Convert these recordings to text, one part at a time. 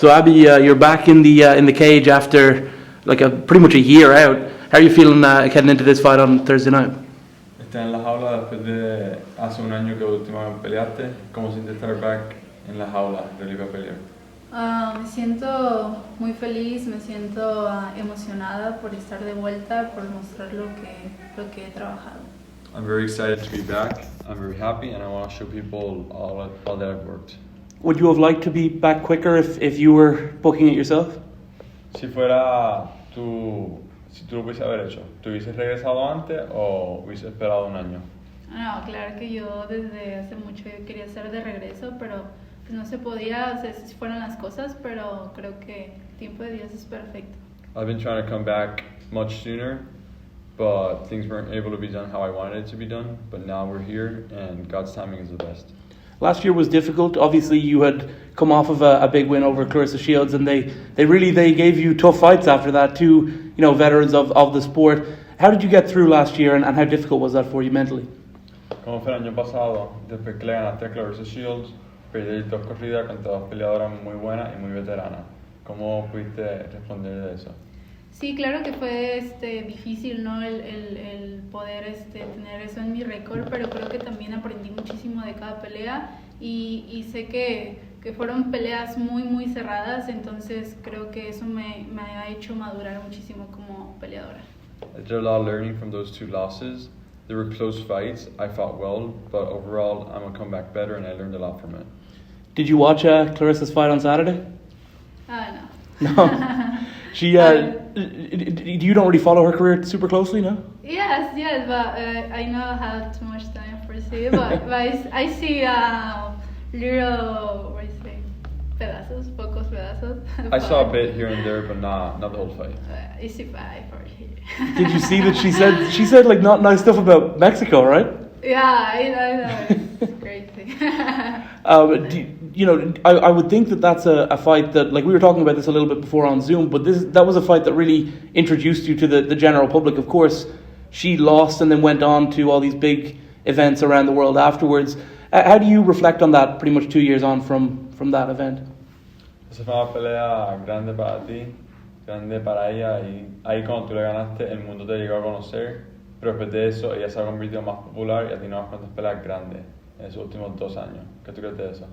So Abby, you're back in the cage after like pretty much a year out. How are you feeling heading into this fight on Thursday night? Estás en la jaula después de hace un año que últimamente peleaste. ¿Cómo sientes estar back en la jaula de Liga Pelear? Me siento muy feliz, me siento emocionada por estar de vuelta, por mostrar lo que he trabajado. I'm very excited to be back. I'm very happy, and I want to show people all that I've worked. Would you have liked to be back quicker if you were booking it yourself? Si tú lo hubiese haber hecho, ¿tú hubieses regresado antes o hubieses esperado un año? No, claro que yo desde hace mucho quería estar de regreso, pero pues no se podía, o sea, si fueron las cosas, pero creo que el tiempo de Dios es perfecto. I've been trying to come back much sooner, but things weren't able to be done how I wanted it to be done. But now we're here, and God's timing is the best. Last year was difficult. Obviously, you had come off of a big win over Clarissa Shields, and they gave you tough fights after that. Two, veterans of the sport. How did you get through last year, and how difficult was that for you mentally? Como fue el año pasado, después que le ganaste a Clarissa Shields, perdí dos corridas con todas peleadoras muy buenas y muy veteranas. ¿Cómo pudiste responder de eso? Sí, claro que fue difícil, ¿no? El poder tener eso en mi récord, pero creo que también aprendí muchísimo de cada pelea y sé que fueron peleas muy, muy cerradas, entonces creo que eso me ha hecho madurar muchísimo como peleadora. I did a lot of learning from those two losses. They were close fights. I fought well, but overall, I'm gonna come back better, and I learned a lot from it. Did you watch Clarissa's fight on Saturday? No. No. She, you don't really follow her career super closely, no? Yes, but I don't have too much time for see, but I see little, pedazos, pocos pedazos. I saw a bit here and there, but not the whole fight. Easy fight for here. Did you see that she said like not nice stuff about Mexico, right? Yeah, I know. It's crazy. I would think that's a fight that, like we were talking about this a little bit before on Zoom, but that was a fight that really introduced you to the general public. Of course, she lost and then went on to all these big events around the world afterwards. How do you reflect on that pretty much 2 years on from that event? Esa fue una pelea grande para ti, grande para ella, y ahí cuando tú le ganaste, el mundo te llegó a conocer, pero después de eso, ella se ha convertido más popular y ha tenido unas cuantas peleas grandes en esos últimos 2 años. ¿Qué tú crees de eso?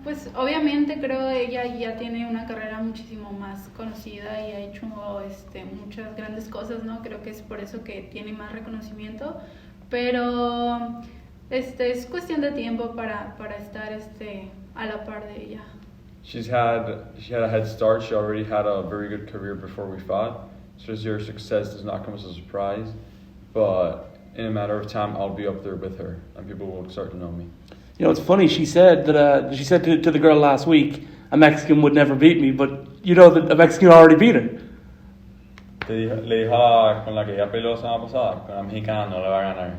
Pues obviamente creo que ella ya tiene una carrera muchísimo más conocida y ha hecho muchas grandes cosas, ¿no? Creo que es por eso que tiene más reconocimiento, pero es cuestión de tiempo para estar a la par de ella. She had a head start. She already had a very good career before we fought. So your success does not come as a surprise, but in a matter of time, I'll be up there with her, and people will start to know me. It's funny. She said that she said to the girl last week, a Mexican would never beat me, but you know that a Mexican already beat her. Le dijo con la que ella peleó la semana pasada, con la mexicana no le va a ganar.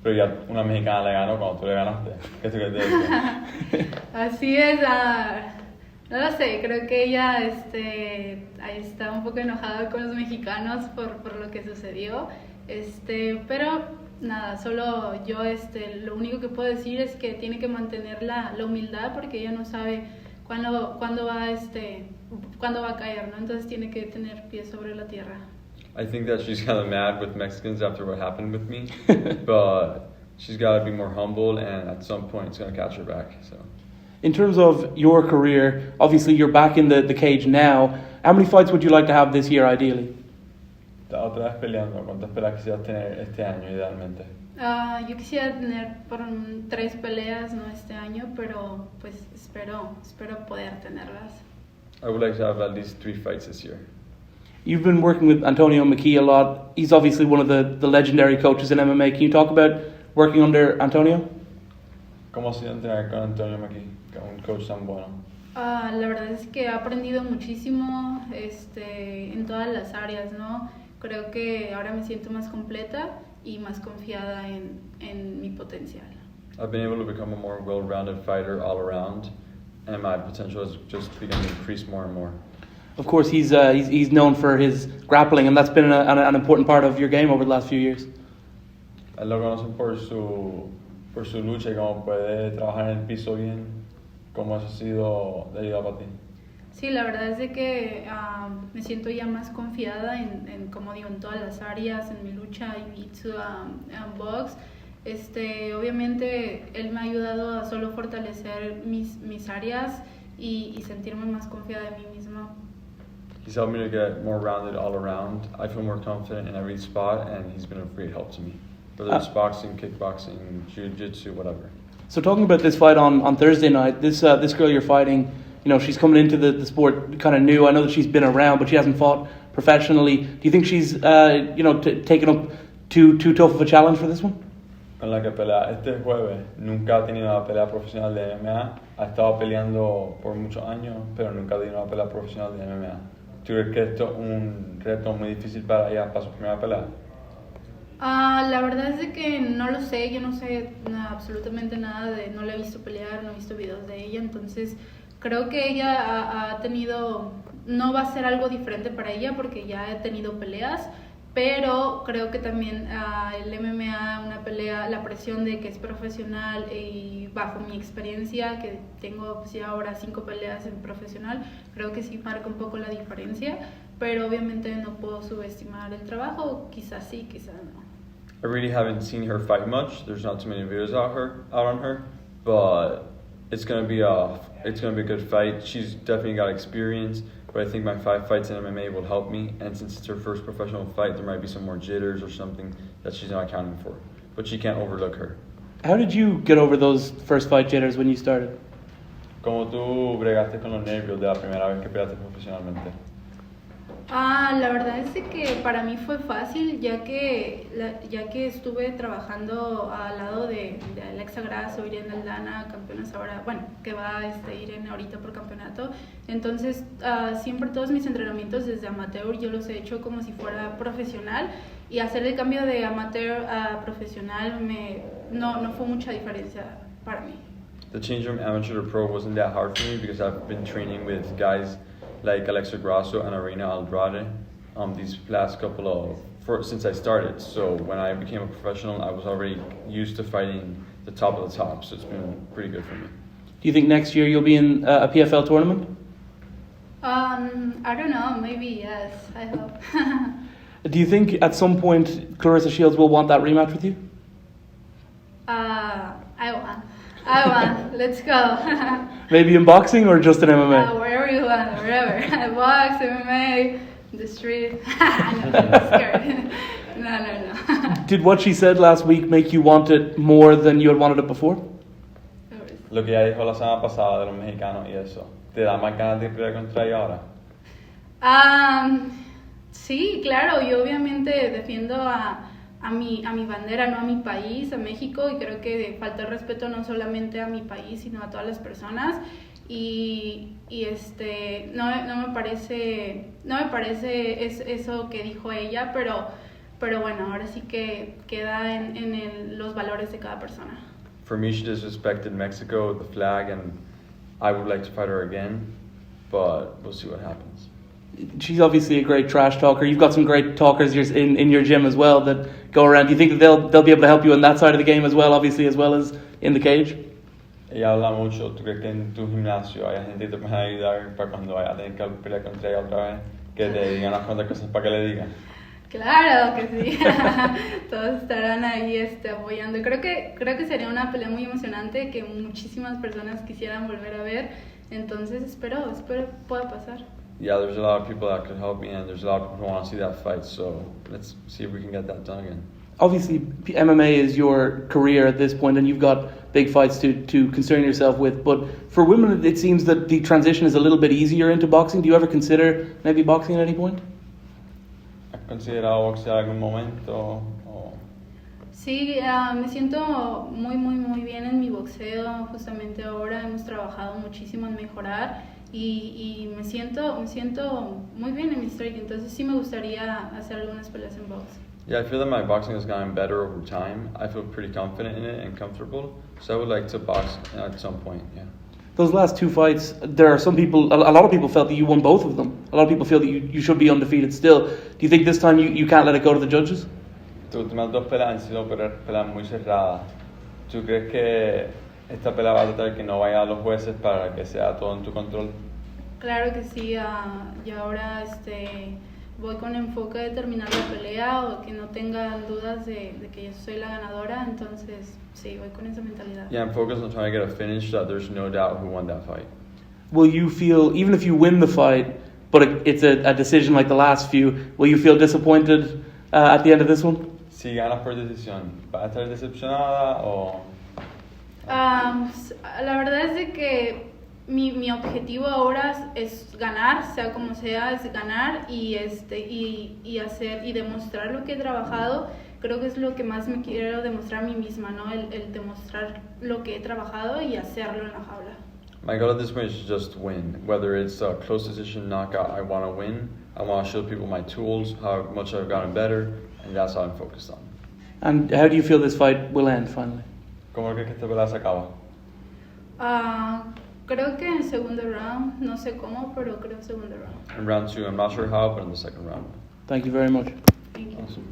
Pero ya una mexicana le ganó cuando tú le ganaste. ¿Qué tú crees de eso? Así es. No lo sé, creo que ella ahí está un poco enojada con los mexicanos por lo que sucedió. Pero nada, solo yo lo único que puedo decir es que tiene que mantener la humildad porque ella no sabe cuándo va a caer, ¿no? Entonces tiene que tener pies sobre la tierra. I think that she's kind of mad with Mexicans after what happened with me, but she's got to be more humble, and at some point it's going to catch her back. So. In terms of your career, obviously you're back in the cage now. How many fights would you like to have this year, ideally? Otra vez peleando. ¿Cuántas peleas quisieras tener este año, idealmente? Yo quisiera tener 3 peleas, no este año, pero pues espero poder tenerlas. I would like to have at least 3 fights this year. You've been working with Antonio McKee a lot. He's obviously one of the legendary coaches in MMA. Can you talk about working under Antonio? ¿Cómo ha sido entrenar con Antonio McKee, un coach tan bueno? La verdad es que he aprendido muchísimo en todas las áreas, ¿no? Creo que ahora me siento más completa y más confiada en mi potencial. I've been able to become a more well-rounded fighter all around, and my potential has just begun to increase more and more. Of course, he's known for his grappling, and that's been an important part of your game over the last few years. Lo conocen por su lucha y cómo puede trabajar en el piso bien. ¿Cómo eso ha sido de ayuda para ti? Sí, la verdad es de que me siento ya más confiada como digo, en todas las áreas, en mi lucha, jiu-jitsu, box. Obviamente él me ha ayudado a solo fortalecer mis áreas y sentirme más confiada de mí misma. He's helped me to get more rounded all around. I feel more confident in every spot, and he's been a great help to me. Whether it's boxing, kickboxing, jiu-jitsu, whatever. So talking about this fight on Thursday night, this girl you're fighting, you know, she's coming into the sport kind of new. I know that she's been around, but she hasn't fought professionally. Do you think she's, taken up too tough of a challenge for this one? Con la que pelea este jueves, nunca ha tenido una pelea profesional de MMA. Ha estado peleando por muchos años, pero nunca ha tenido una pelea profesional de MMA. ¿Tú crees que esto es un reto muy difícil para ella para su primera pelea? La verdad es de que no lo sé, yo no sé absolutamente nada no la he visto pelear, no he visto videos de ella, entonces creo que ella ha tenido, no va a ser algo diferente para ella porque ya ha tenido peleas, pero creo que también el MMA, una pelea, la presión de que es profesional y bajo mi experiencia, que tengo pues ya ahora 5 peleas en profesional, creo que sí marca un poco la diferencia, pero obviamente no puedo subestimar el trabajo, quizás sí, quizás no. I really haven't seen her fight much. There's not too many videos out on her, but it's gonna be a good fight. She's definitely got experience, but I think my 5 fights in MMA will help me. And since it's her first professional fight, there might be some more jitters or something that she's not accounting for. But she can't overlook her. How did you get over those first fight jitters when you started? ¿Cómo tú bregaste con los nervios de la primera vez que peleaste profesionalmente? La verdad es que para mí fue fácil, ya que estuve trabajando al lado de Alexa Grasso, Irene Aldana, campeonas ahora, bueno, que va Irene ahorita por campeonato. Entonces, siempre todos mis entrenamientos desde amateur yo los he hecho como si fuera profesional, y hacer el cambio de amateur a profesional no fue mucha diferencia para mí. The change from amateur to pro wasn't that hard for me because I've been training with guys like Alexa Grasso and Arena Andrade these last since I started. So when I became a professional, I was already used to fighting the top of the top, so it's been pretty good for me. Do you think next year you'll be in a PFL tournament? I don't know, maybe yes, I hope. Do you think at some point Clarissa Shields will want that rematch with you? I want. Let's go. Maybe in boxing or just in MMA? Wherever you want, wherever. Box, MMA, the street. I'm scared. No. Did what she said last week make you want it more than you had wanted it before? Lo que ella dijo la semana pasada de los mexicanos y eso, ¿te da más ganas de pelear contra ella ahora? Sí, claro, yo obviamente defiendo a mi bandera, no a mi país, a México, y creo que falta el respeto no solamente a mi país, sino a todas las personas, y no me parece eso que dijo ella, pero bueno, ahora sí que queda en los valores de cada persona. For me, she disrespected Mexico, the flag, and I would like to fight her again, but we'll see what happens. She's obviously a great trash talker. You've got some great talkers in your gym as well that go around. Do you think that they'll be able to help you on that side of the game as well, obviously, as well as in the cage? Ella habla mucho. ¿Tú crees que en tu gimnasio hay gente que te puede ayudar para cuando vaya a tener que pelear contra ella otra vez? Que te digan unas cuantas cosas para que le digan. Claro que sí. Todos estarán ahí apoyando. Creo que sería una pelea muy emocionante que muchísimas personas quisieran volver a ver. Entonces espero pueda pasar. Yeah, there's a lot of people that could help me, and there's a lot of people who want to see that fight, so let's see if we can get that done again. Obviously, MMA is your career at this point, and you've got big fights to concern yourself with, but for women, it seems that the transition is a little bit easier into boxing. Do you ever consider maybe boxing at any point? ¿Has considerado boxear algún momento? Sí, me siento muy bien en mi boxeo. Justamente ahora hemos trabajado muchísimo en mejorar. Y me siento muy bien en mi striking, entonces sí me gustaría hacer algunas peleas en box. Yeah, I feel that my boxing has gotten better over time. I feel pretty confident in it and comfortable, so I would like to box at some point, yeah. Those last 2 fights, there are some people, a lot of people felt that you won both of them. A lot of people feel that you should be undefeated still. Do you think this time you can't let it go to the judges? Tus últimas 2 peleas han sido peleas muy cerradas. ¿Tú crees que esta pelea va a tratar que no vaya a los jueces para que sea todo en tu control. Claro que sí, y ahora voy con enfoque de terminar la pelea o que no tengan dudas de que yo soy la ganadora, entonces sí, voy con esa mentalidad. Yeah, I'm focused on trying to get a finish so that there's no doubt who won that fight. Will you feel, even if you win the fight, but it's a decision like the last few, will you feel disappointed at the end of this one? Si ganas por decisión, ¿vas a estar decepcionada o...? La verdad es de que mi objetivo ahora es ganar, sea como sea, es ganar y hacer y demostrar lo que he trabajado. Creo que es lo que más me quiero demostrar a mí misma, ¿no? El demostrar lo que he trabajado y hacerlo en la jaula. My goal at this point is just win. Whether it's a close decision knockout, I want to win. I want to show people my tools, how much I've gotten better, and that's how I'm focused on. And how do you feel this fight will end finally? ¿Cómo crees que esta pelea se acaba? Creo que en el segundo round, no sé cómo, pero creo segundo round. In round 2, I'm not sure how, but in the second round. Thank you very much. Thank you. Awesome.